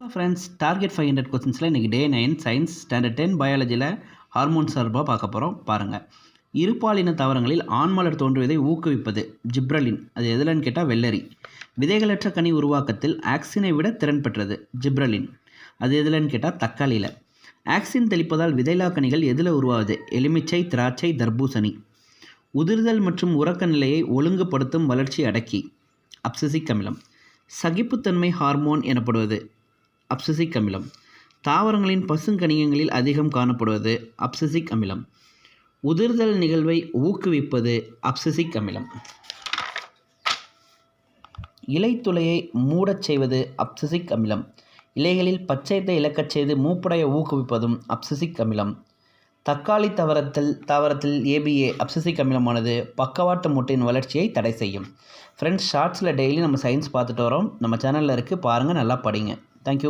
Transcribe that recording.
Friends target 500 கொஸ்டின்ஸில் இன்றைக்கி டே 9 science standard 10 பயாலஜியில் hormone சார்பாக பார்க்க போகிறோம் பாருங்கள். இருபாலின தாவரங்களில் ஆண்மலர் தோன்றுவதை ஊக்குவிப்பது ஜிப்ரலின். அது எதுலன்னு கேட்டால் வெள்ளரி. விதைகளற்ற கனி உருவாக்கத்தில் ஆக்சினை விட திறன் பெற்றது ஜிப்ரலின். அது எதுலன்னு கேட்டால் தக்காளியில். ஆக்சின் தெளிப்பதால் விதைலா கனிகள் எதில் உருவாகுது? எலுமிச்சை, திராட்சை, தர்பூசணி. உதிர்தல் மற்றும் உறக்க நிலையை ஒழுங்குபடுத்தும் வளர்ச்சி அடக்கி அப்சிசிக் அமிலம். சகிப்புத்தன்மை ஹார்மோன் எனப்படுவது அப்சிசிக் அமிலம். தாவரங்களின் பசுங்கனியங்களில் அதிகம் காணப்படுவது அப்சிசிக் அமிலம். உதிர்தல் நிகழ்வை ஊக்குவிப்பது அப்சிசிக் அமிலம். இலைத்துளையை மூடச் செய்வது அப்சிசிக் அமிலம். இலைகளில் பச்சையத்தை இழக்கச் செய்து மூப்படைய ஊக்குவிப்பதும் அப்சிசிக் அமிலம். தக்காளி தாவரத்தில் ஏபிஏ அப்சிசிக் அமிலமானது பக்கவாட்டு மூட்டையின் வளர்ச்சியை தடை செய்யும். ஃப்ரெண்ட்ஸ், ஷார்ட்ஸில் டெய்லி நம்ம சயின்ஸ் பார்த்துட்டு வரோம். நம்ம சேனலில் இருக்குது, பாருங்கள், நல்லா படிங்க. தேங்க்யூ.